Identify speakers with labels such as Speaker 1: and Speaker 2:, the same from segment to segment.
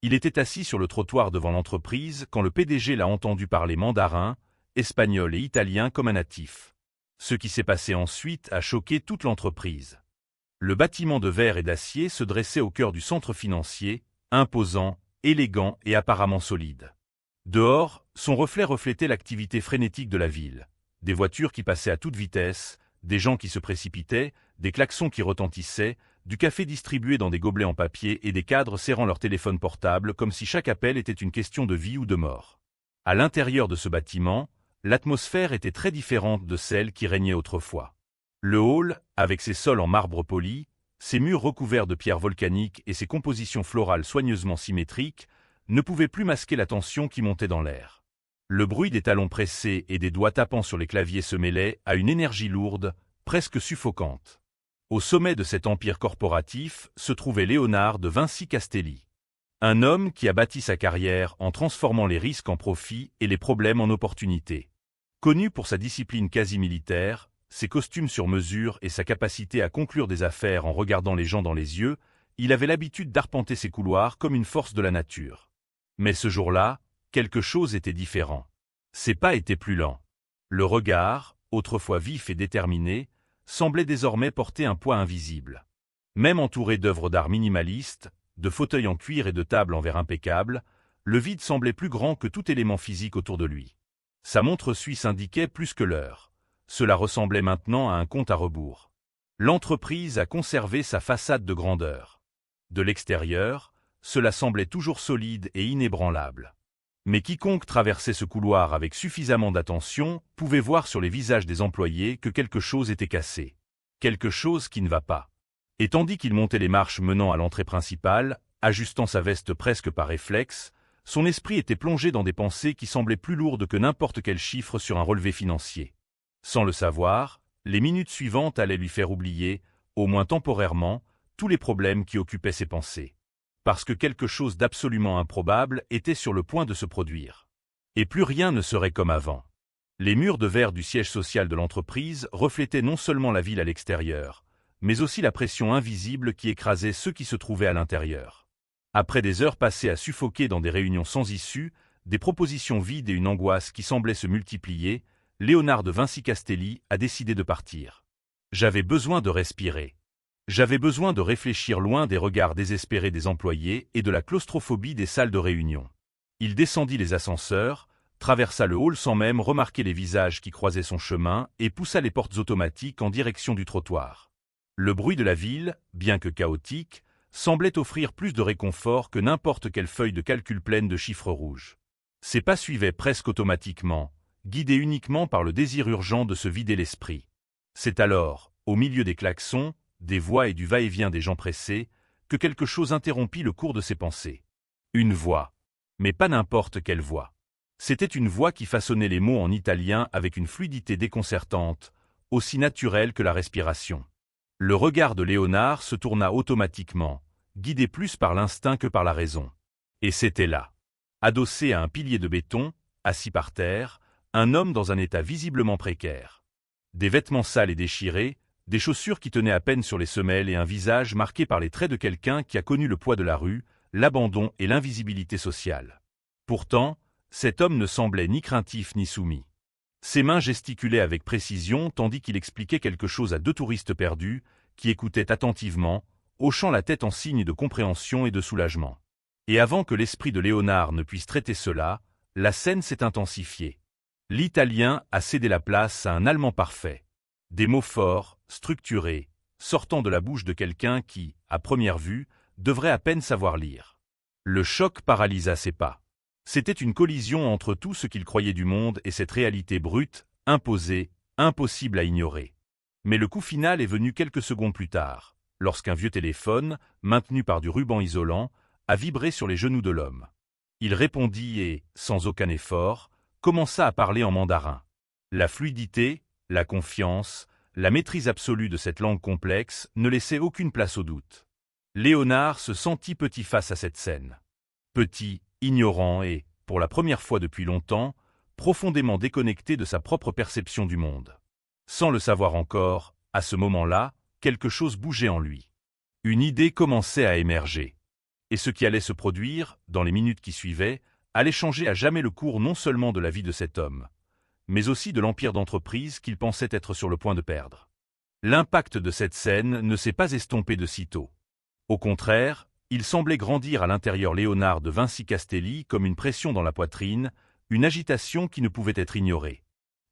Speaker 1: Il était assis sur le trottoir devant l'entreprise quand le PDG l'a entendu parler mandarin, espagnol et italien comme un natif. Ce qui s'est passé ensuite a choqué toute l'entreprise. Le bâtiment de verre et d'acier se dressait au cœur du centre financier, imposant, élégant et apparemment solide. Dehors, son reflet reflétait l'activité frénétique de la ville. Des voitures qui passaient à toute vitesse, des gens qui se précipitaient, des klaxons qui retentissaient, du café distribué dans des gobelets en papier et des cadres serrant leur téléphone portable comme si chaque appel était une question de vie ou de mort. À l'intérieur de ce bâtiment, l'atmosphère était très différente de celle qui régnait autrefois. Le hall, avec ses sols en marbre poli, ses murs recouverts de pierres volcaniques et ses compositions florales soigneusement symétriques, ne pouvait plus masquer la tension qui montait dans l'air. Le bruit des talons pressés et des doigts tapant sur les claviers se mêlait à une énergie lourde, presque suffocante. Au sommet de cet empire corporatif se trouvait Léonard de Vinci Castelli. Un homme qui a bâti sa carrière en transformant les risques en profits et les problèmes en opportunités. Connu pour sa discipline quasi militaire, ses costumes sur mesure et sa capacité à conclure des affaires en regardant les gens dans les yeux, il avait l'habitude d'arpenter ses couloirs comme une force de la nature. Mais ce jour-là, quelque chose était différent. Ses pas étaient plus lents. Le regard, autrefois vif et déterminé, semblait désormais porter un poids invisible. Même entouré d'œuvres d'art minimalistes, de fauteuils en cuir et de tables en verre impeccable, le vide semblait plus grand que tout élément physique autour de lui. Sa montre suisse indiquait plus que l'heure. Cela ressemblait maintenant à un compte à rebours. L'entreprise a conservé sa façade de grandeur. De l'extérieur, cela semblait toujours solide et inébranlable. Mais quiconque traversait ce couloir avec suffisamment d'attention pouvait voir sur les visages des employés que quelque chose était cassé. Quelque chose qui ne va pas. Et tandis qu'il montait les marches menant à l'entrée principale, ajustant sa veste presque par réflexe, son esprit était plongé dans des pensées qui semblaient plus lourdes que n'importe quel chiffre sur un relevé financier. Sans le savoir, les minutes suivantes allaient lui faire oublier, au moins temporairement, tous les problèmes qui occupaient ses pensées. Parce que quelque chose d'absolument improbable était sur le point de se produire. Et plus rien ne serait comme avant. Les murs de verre du siège social de l'entreprise reflétaient non seulement la ville à l'extérieur, mais aussi la pression invisible qui écrasait ceux qui se trouvaient à l'intérieur. Après des heures passées à suffoquer dans des réunions sans issue, des propositions vides et une angoisse qui semblait se multiplier, Léonard de Vinci Castelli a décidé de partir. J'avais besoin de respirer. J'avais besoin de réfléchir loin des regards désespérés des employés et de la claustrophobie des salles de réunion. Il descendit les ascenseurs, traversa le hall sans même remarquer les visages qui croisaient son chemin et poussa les portes automatiques en direction du trottoir. Le bruit de la ville, bien que chaotique, semblait offrir plus de réconfort que n'importe quelle feuille de calcul pleine de chiffres rouges. Ses pas suivaient presque automatiquement, guidés uniquement par le désir urgent de se vider l'esprit. C'est alors, au milieu des klaxons, des voix et du va-et-vient des gens pressés, que quelque chose interrompit le cours de ses pensées. Une voix. Mais pas n'importe quelle voix. C'était une voix qui façonnait les mots en italien avec une fluidité déconcertante, aussi naturelle que la respiration. Le regard de Léonard se tourna automatiquement, guidé plus par l'instinct que par la raison. Et c'était là. Adossé à un pilier de béton, assis par terre, un homme dans un état visiblement précaire. Des vêtements sales et déchirés, des chaussures qui tenaient à peine sur les semelles et un visage marqué par les traits de quelqu'un qui a connu le poids de la rue, l'abandon et l'invisibilité sociale. Pourtant, cet homme ne semblait ni craintif ni soumis. Ses mains gesticulaient avec précision tandis qu'il expliquait quelque chose à deux touristes perdus, qui écoutaient attentivement, hochant la tête en signe de compréhension et de soulagement. Et avant que l'esprit de Léonard ne puisse traiter cela, la scène s'est intensifiée. L'Italien a cédé la place à un Allemand parfait. Des mots forts, structurés, sortant de la bouche de quelqu'un qui, à première vue, devrait à peine savoir lire. Le choc paralysa ses pas. C'était une collision entre tout ce qu'il croyait du monde et cette réalité brute, imposée, impossible à ignorer. Mais le coup final est venu quelques secondes plus tard, lorsqu'un vieux téléphone, maintenu par du ruban isolant, a vibré sur les genoux de l'homme. Il répondit et, sans aucun effort, commença à parler en mandarin. La fluidité, la confiance, la maîtrise absolue de cette langue complexe ne laissait aucune place au doute. Léonard se sentit petit face à cette scène. Petit, ignorant et, pour la première fois depuis longtemps, profondément déconnecté de sa propre perception du monde. Sans le savoir encore, à ce moment-là, quelque chose bougeait en lui. Une idée commençait à émerger. Et ce qui allait se produire, dans les minutes qui suivaient, allait changer à jamais le cours non seulement de la vie de cet homme, mais aussi de l'empire d'entreprise qu'il pensait être sur le point de perdre. L'impact de cette scène ne s'est pas estompé de sitôt. Au contraire, il semblait grandir à l'intérieur Léonard de Vinci Castelli comme une pression dans la poitrine, une agitation qui ne pouvait être ignorée.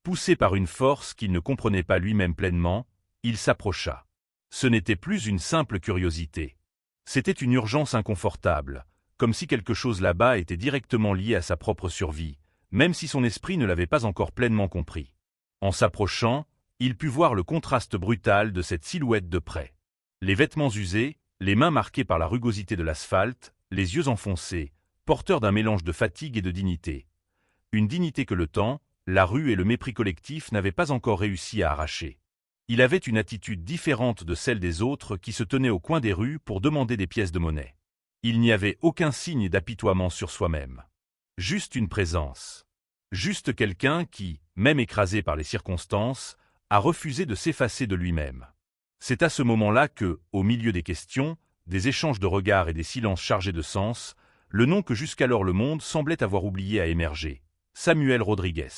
Speaker 1: Poussé par une force qu'il ne comprenait pas lui-même pleinement, il s'approcha. Ce n'était plus une simple curiosité. C'était une urgence inconfortable, comme si quelque chose là-bas était directement lié à sa propre survie, même si son esprit ne l'avait pas encore pleinement compris. En s'approchant, il put voir le contraste brutal de cette silhouette de près. Les vêtements usés, les mains marquées par la rugosité de l'asphalte, les yeux enfoncés, porteurs d'un mélange de fatigue et de dignité. Une dignité que le temps, la rue et le mépris collectif n'avaient pas encore réussi à arracher. Il avait une attitude différente de celle des autres qui se tenaient au coin des rues pour demander des pièces de monnaie. Il n'y avait aucun signe d'apitoiement sur soi-même. Juste une présence. Juste quelqu'un qui, même écrasé par les circonstances, a refusé de s'effacer de lui-même. C'est à ce moment-là que, au milieu des questions, des échanges de regards et des silences chargés de sens, le nom que jusqu'alors le monde semblait avoir oublié a émergé. Samuel Rodrigues.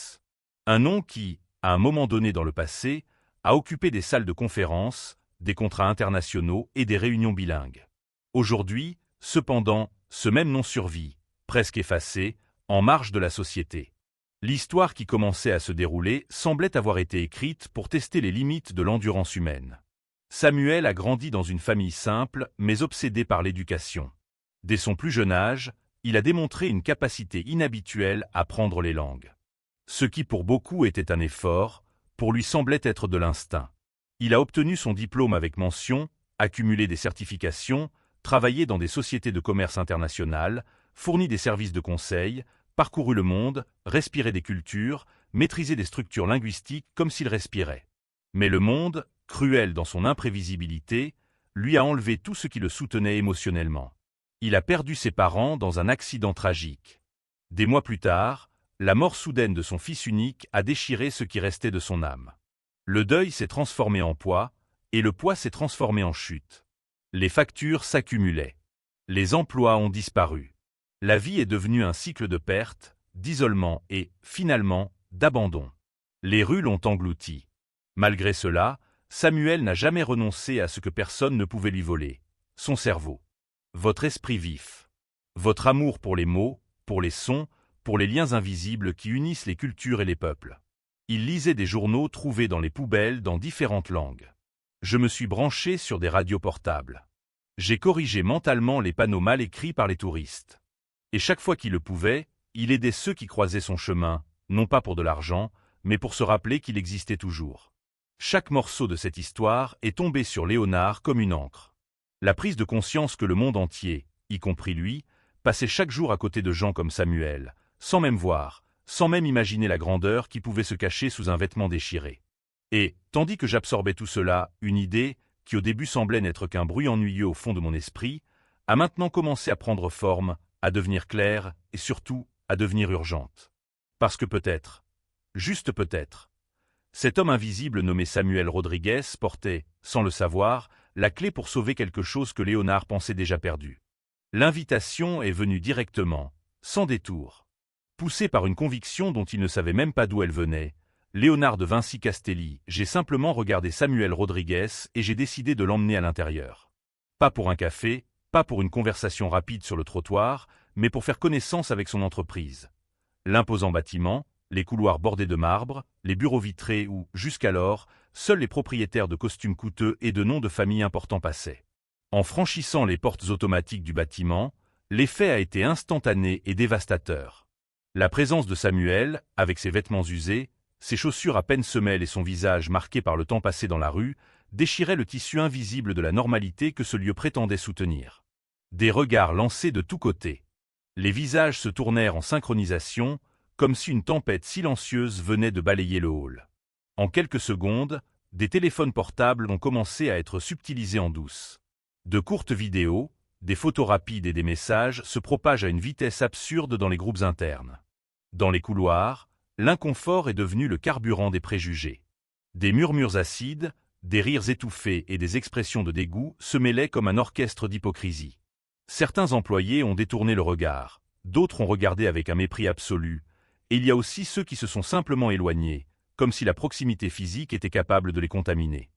Speaker 1: Un nom qui, à un moment donné dans le passé, a occupé des salles de conférences, des contrats internationaux et des réunions bilingues. Aujourd'hui, cependant, ce même nom survit, presque effacé, en marge de la société. L'histoire qui commençait à se dérouler semblait avoir été écrite pour tester les limites de l'endurance humaine. Samuel a grandi dans une famille simple, mais obsédée par l'éducation. Dès son plus jeune âge, il a démontré une capacité inhabituelle à prendre les langues. Ce qui pour beaucoup était un effort, pour lui semblait être de l'instinct. Il a obtenu son diplôme avec mention, accumulé des certifications, travaillé dans des sociétés de commerce internationales, fourni des services de conseil, parcouru le monde, respiré des cultures, maîtrisé des structures linguistiques comme s'il respirait. Mais le monde, cruel dans son imprévisibilité, lui a enlevé tout ce qui le soutenait émotionnellement. Il a perdu ses parents dans un accident tragique. Des mois plus tard, la mort soudaine de son fils unique a déchiré ce qui restait de son âme. Le deuil s'est transformé en poids, et le poids s'est transformé en chute. Les factures s'accumulaient. Les emplois ont disparu. La vie est devenue un cycle de pertes, d'isolement et, finalement, d'abandon. Les rues l'ont englouti. Malgré cela, Samuel n'a jamais renoncé à ce que personne ne pouvait lui voler, son cerveau. Votre esprit vif. Votre amour pour les mots, pour les sons, pour les liens invisibles qui unissent les cultures et les peuples. Il lisait des journaux trouvés dans les poubelles dans différentes langues. Je me suis branché sur des radios portables. J'ai corrigé mentalement les panneaux mal écrits par les touristes. Et chaque fois qu'il le pouvait, il aidait ceux qui croisaient son chemin, non pas pour de l'argent, mais pour se rappeler qu'il existait toujours. Chaque morceau de cette histoire est tombé sur Léonard comme une encre. La prise de conscience que le monde entier, y compris lui, passait chaque jour à côté de gens comme Samuel, sans même voir, sans même imaginer la grandeur qui pouvait se cacher sous un vêtement déchiré. Et, tandis que j'absorbais tout cela, une idée, qui au début semblait n'être qu'un bruit ennuyeux au fond de mon esprit, a maintenant commencé à prendre forme, à devenir claire et surtout à devenir urgente. Parce que peut-être, juste peut-être, cet homme invisible nommé Samuel Rodrigues portait, sans le savoir, la clé pour sauver quelque chose que Léonard pensait déjà perdu. L'invitation est venue directement, sans détour. Poussé par une conviction dont il ne savait même pas d'où elle venait, Léonard de Vinci Castelli, j'ai simplement regardé Samuel Rodrigues et j'ai décidé de l'emmener à l'intérieur. Pas pour un café, pas pour une conversation rapide sur le trottoir, mais pour faire connaissance avec son entreprise. L'imposant bâtiment, les couloirs bordés de marbre, les bureaux vitrés où, jusqu'alors, seuls les propriétaires de costumes coûteux et de noms de famille importants passaient. En franchissant les portes automatiques du bâtiment, l'effet a été instantané et dévastateur. La présence de Samuel, avec ses vêtements usés, ses chaussures à peine semelles et son visage marqué par le temps passé dans la rue, déchirait le tissu invisible de la normalité que ce lieu prétendait soutenir. Des regards lancés de tous côtés. Les visages se tournèrent en synchronisation, comme si une tempête silencieuse venait de balayer le hall. En quelques secondes, des téléphones portables ont commencé à être subtilisés en douce. De courtes vidéos, des photos rapides et des messages se propagent à une vitesse absurde dans les groupes internes. Dans les couloirs, l'inconfort est devenu le carburant des préjugés. Des murmures acides, des rires étouffés et des expressions de dégoût se mêlaient comme un orchestre d'hypocrisie. Certains employés ont détourné le regard, d'autres ont regardé avec un mépris absolu, et il y a aussi ceux qui se sont simplement éloignés, comme si la proximité physique était capable de les contaminer.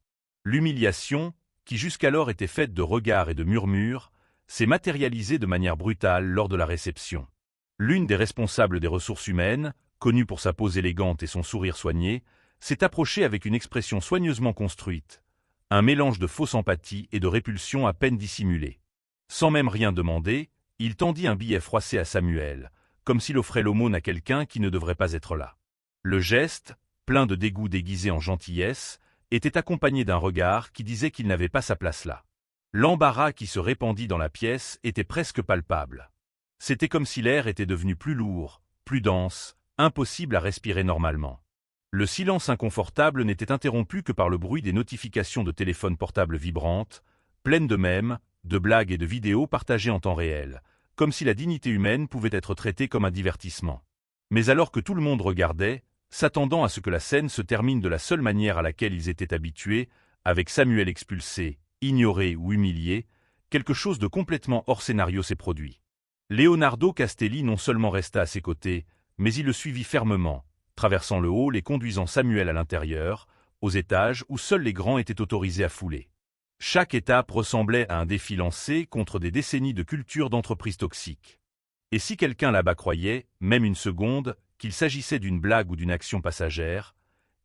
Speaker 1: L'humiliation, qui jusqu'alors était faite de regards et de murmures, s'est matérialisée de manière brutale lors de la réception. L'une des responsables des ressources humaines, connue pour sa pose élégante et son sourire soigné, s'est approchée avec une expression soigneusement construite, un mélange de fausse empathie et de répulsion à peine dissimulée. Sans même rien demander, il tendit un billet froissé à Samuel, comme s'il offrait l'aumône à quelqu'un qui ne devrait pas être là. Le geste, plein de dégoût déguisé en gentillesse, était accompagné d'un regard qui disait qu'il n'avait pas sa place là. L'embarras qui se répandit dans la pièce était presque palpable. C'était comme si l'air était devenu plus lourd, plus dense, impossible à respirer normalement. Le silence inconfortable n'était interrompu que par le bruit des notifications de téléphones portables vibrantes, pleines de mèmes, de blagues et de vidéos partagées en temps réel, comme si la dignité humaine pouvait être traitée comme un divertissement. Mais alors que tout le monde regardait, s'attendant à ce que la scène se termine de la seule manière à laquelle ils étaient habitués, avec Samuel expulsé, ignoré ou humilié, quelque chose de complètement hors scénario s'est produit. Leonardo Castelli non seulement resta à ses côtés, mais il le suivit fermement, traversant le hall et conduisant Samuel à l'intérieur, aux étages où seuls les grands étaient autorisés à fouler. Chaque étape ressemblait à un défi lancé contre des décennies de culture d'entreprise toxique. Et si quelqu'un là-bas croyait, même une seconde, qu'il s'agissait d'une blague ou d'une action passagère,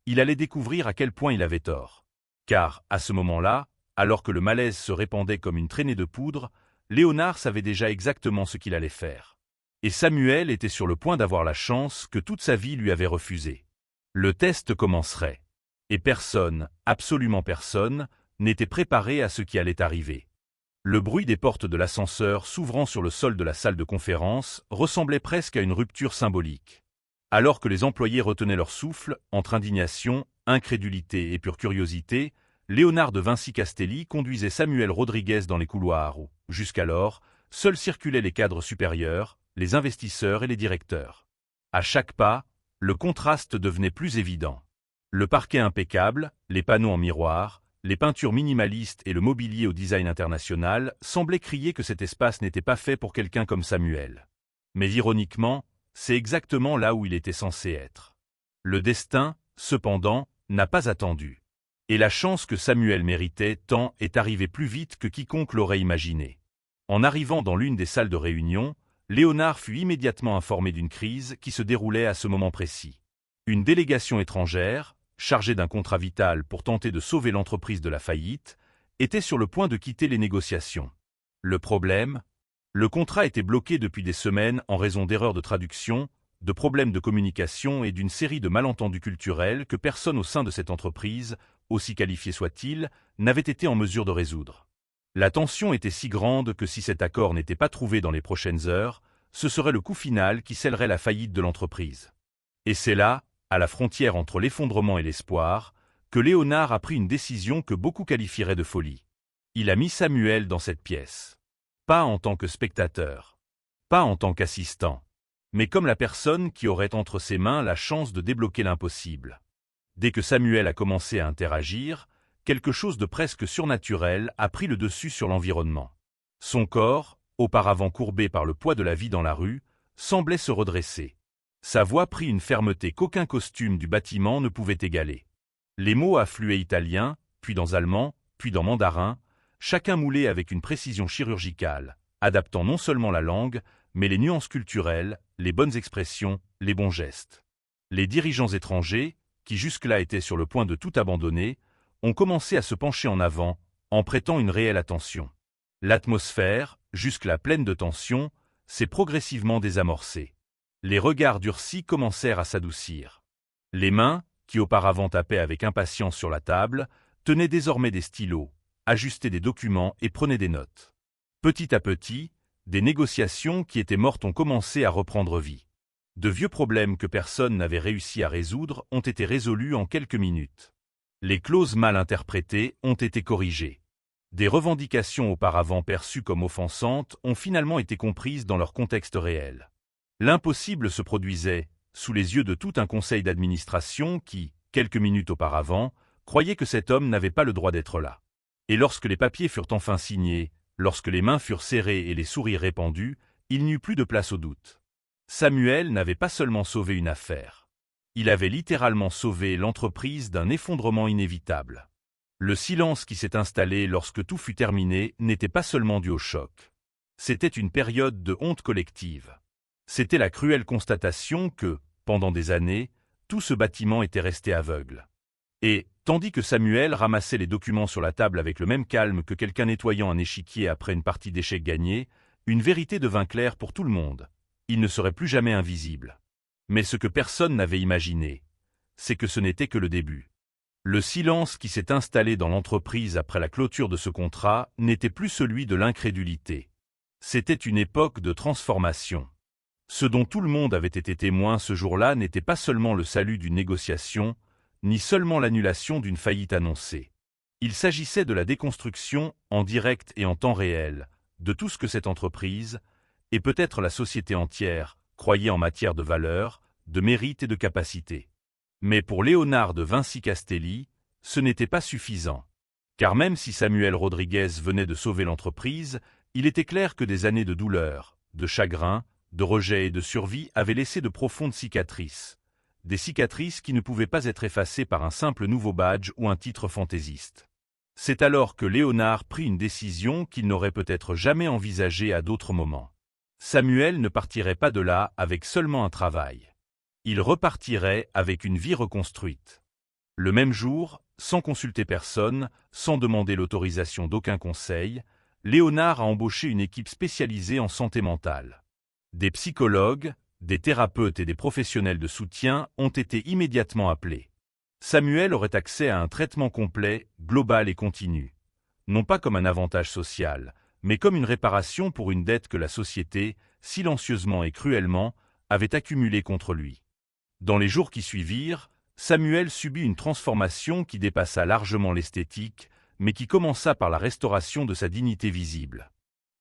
Speaker 1: il allait découvrir à quel point il avait tort. Car, à ce moment-là, alors que le malaise se répandait comme une traînée de poudre, Léonard savait déjà exactement ce qu'il allait faire. Et Samuel était sur le point d'avoir la chance que toute sa vie lui avait refusée. Le test commencerait. Et personne, absolument personne, n'était préparé à ce qui allait arriver. Le bruit des portes de l'ascenseur s'ouvrant sur le sol de la salle de conférence ressemblait presque à une rupture symbolique. Alors que les employés retenaient leur souffle, entre indignation, incrédulité et pure curiosité, Léonard de Vinci Castelli conduisait Samuel Rodriguez dans les couloirs où, jusqu'alors, seuls circulaient les cadres supérieurs, les investisseurs et les directeurs. À chaque pas, le contraste devenait plus évident. Le parquet impeccable, les panneaux en miroir, les peintures minimalistes et le mobilier au design international semblaient crier que cet espace n'était pas fait pour quelqu'un comme Samuel. Mais ironiquement, c'est exactement là où il était censé être. Le destin, cependant, n'a pas attendu. Et la chance que Samuel méritait tant est arrivée plus vite que quiconque l'aurait imaginé. En arrivant dans l'une des salles de réunion, Léonard fut immédiatement informé d'une crise qui se déroulait à ce moment précis. Une délégation étrangère, chargée d'un contrat vital pour tenter de sauver l'entreprise de la faillite, était sur le point de quitter les négociations. Le problème ? Le contrat était bloqué depuis des semaines en raison d'erreurs de traduction, de problèmes de communication et d'une série de malentendus culturels que personne au sein de cette entreprise, aussi qualifié soit-il, n'avait été en mesure de résoudre. La tension était si grande que si cet accord n'était pas trouvé dans les prochaines heures, ce serait le coup final qui scellerait la faillite de l'entreprise. Et c'est là, à la frontière entre l'effondrement et l'espoir, que Léonard a pris une décision que beaucoup qualifieraient de folie. Il a mis Samuel dans cette pièce. Pas en tant que spectateur, pas en tant qu'assistant, mais comme la personne qui aurait entre ses mains la chance de débloquer l'impossible. Dès que Samuel a commencé à interagir, quelque chose de presque surnaturel a pris le dessus sur l'environnement. Son corps, auparavant courbé par le poids de la vie dans la rue, semblait se redresser. Sa voix prit une fermeté qu'aucun costume du bâtiment ne pouvait égaler. Les mots affluaient italien, puis dans allemand, puis dans mandarin, chacun moulé avec une précision chirurgicale, adaptant non seulement la langue, mais les nuances culturelles, les bonnes expressions, les bons gestes. Les dirigeants étrangers, qui jusque-là étaient sur le point de tout abandonner, ont commencé à se pencher en avant, en prêtant une réelle attention. L'atmosphère, jusque-là pleine de tension, s'est progressivement désamorcée. Les regards durcis commencèrent à s'adoucir. Les mains, qui auparavant tapaient avec impatience sur la table, tenaient désormais des stylos, ajustaient des documents et prenaient des notes. Petit à petit, des négociations qui étaient mortes ont commencé à reprendre vie. De vieux problèmes que personne n'avait réussi à résoudre ont été résolus en quelques minutes. Les clauses mal interprétées ont été corrigées. Des revendications auparavant perçues comme offensantes ont finalement été comprises dans leur contexte réel. L'impossible se produisait, sous les yeux de tout un conseil d'administration qui, quelques minutes auparavant, croyait que cet homme n'avait pas le droit d'être là. Et lorsque les papiers furent enfin signés, Lorsque les mains furent serrées et les sourires répandus, il n'y eut plus de place au doute. Samuel n'avait pas seulement sauvé une affaire. Il avait littéralement sauvé l'entreprise d'un effondrement inévitable. Le silence qui s'est installé lorsque tout fut terminé n'était pas seulement dû au choc. C'était une période de honte collective. C'était la cruelle constatation que, pendant des années, tout ce bâtiment était resté aveugle. Et, tandis que Samuel ramassait les documents sur la table avec le même calme que quelqu'un nettoyant un échiquier après une partie d'échecs gagnée, une vérité devint claire pour tout le monde. Il ne serait plus jamais invisible. Mais ce que personne n'avait imaginé, c'est que ce n'était que le début. Le silence qui s'est installé dans l'entreprise après la clôture de ce contrat n'était plus celui de l'incrédulité. C'était une époque de transformation. Ce dont tout le monde avait été témoin ce jour-là n'était pas seulement le salut d'une négociation, ni seulement l'annulation d'une faillite annoncée. Il s'agissait de la déconstruction, en direct et en temps réel, de tout ce que cette entreprise, et peut-être la société entière, croyait en matière de valeur, de mérite et de capacité. Mais pour Léonard de Vinci Castelli, ce n'était pas suffisant. Car même si Samuel Rodriguez venait de sauver l'entreprise, il était clair que des années de douleur, de chagrin, de rejet et de survie avaient laissé de profondes cicatrices. Des cicatrices qui ne pouvaient pas être effacées par un simple nouveau badge ou un titre fantaisiste. C'est alors que Léonard prit une décision qu'il n'aurait peut-être jamais envisagée à d'autres moments. Samuel ne partirait pas de là avec seulement un travail. Il repartirait avec une vie reconstruite. Le même jour, sans consulter personne, sans demander l'autorisation d'aucun conseil, Léonard a embauché une équipe spécialisée en santé mentale. Des psychologues, des thérapeutes et des professionnels de soutien ont été immédiatement appelés. Samuel aurait accès à un traitement complet, global et continu. Non pas comme un avantage social, mais comme une réparation pour une dette que la société, silencieusement et cruellement, avait accumulée contre lui. Dans les jours qui suivirent, Samuel subit une transformation qui dépassa largement l'esthétique, mais qui commença par la restauration de sa dignité visible.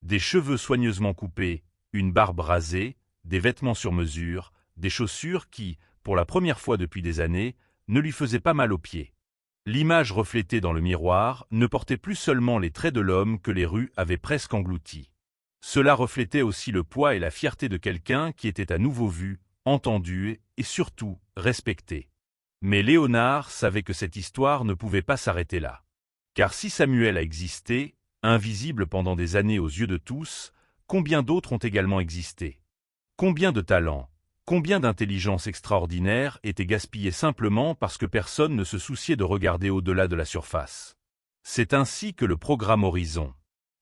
Speaker 1: Des cheveux soigneusement coupés, une barbe rasée, des vêtements sur mesure, des chaussures qui, pour la première fois depuis des années, ne lui faisaient pas mal aux pieds. L'image reflétée dans le miroir ne portait plus seulement les traits de l'homme que les rues avaient presque engloutis. Cela reflétait aussi le poids et la fierté de quelqu'un qui était à nouveau vu, entendu et surtout respecté. Mais Léonard savait que cette histoire ne pouvait pas s'arrêter là. Car si Samuel a existé, invisible pendant des années aux yeux de tous, combien d'autres ont également existé? Combien de talents, combien d'intelligence extraordinaire étaient gaspillés simplement parce que personne ne se souciait de regarder au-delà de la surface? C'est ainsi que le programme Horizon,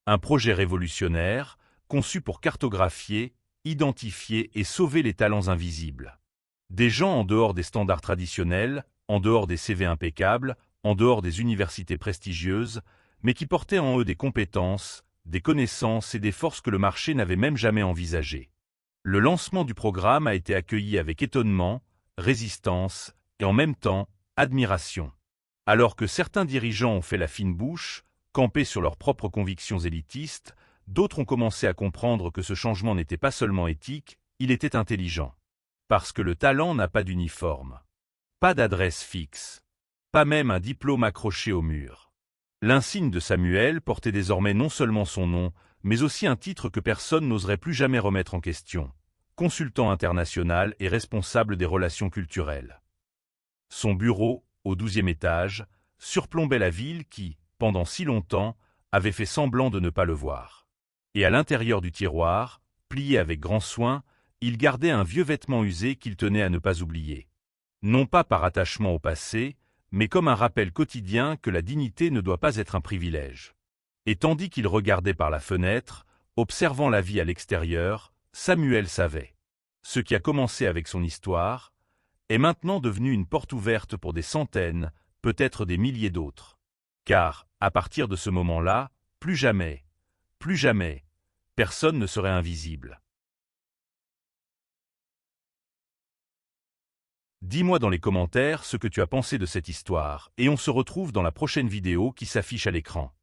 Speaker 1: un projet révolutionnaire, conçu pour cartographier, identifier et sauver les talents invisibles. Des gens en dehors des standards traditionnels, en dehors des CV impeccables, en dehors des universités prestigieuses, mais qui portaient en eux des compétences, des connaissances et des forces que le marché n'avait même jamais envisagées. Le lancement du programme a été accueilli avec étonnement, résistance et en même temps, admiration. Alors que certains dirigeants ont fait la fine bouche, campés sur leurs propres convictions élitistes, d'autres ont commencé à comprendre que ce changement n'était pas seulement éthique, il était intelligent. Parce que le talent n'a pas d'uniforme. Pas d'adresse fixe. Pas même un diplôme accroché au mur. L'insigne de Samuel portait désormais non seulement son nom, mais aussi un titre que personne n'oserait plus jamais remettre en question. Consultant international et responsable des relations culturelles. Son bureau, au 12e étage, surplombait la ville qui, pendant si longtemps, avait fait semblant de ne pas le voir. Et à l'intérieur du tiroir, plié avec grand soin, il gardait un vieux vêtement usé qu'il tenait à ne pas oublier. Non pas par attachement au passé, mais comme un rappel quotidien que la dignité ne doit pas être un privilège. Et tandis qu'il regardait par la fenêtre, observant la vie à l'extérieur, Samuel savait. Ce qui a commencé avec son histoire est maintenant devenu une porte ouverte pour des centaines, peut-être des milliers d'autres. Car, à partir de ce moment-là, plus jamais, personne ne serait invisible. Dis-moi dans les commentaires ce que tu as pensé de cette histoire, et on se retrouve dans la prochaine vidéo qui s'affiche à l'écran.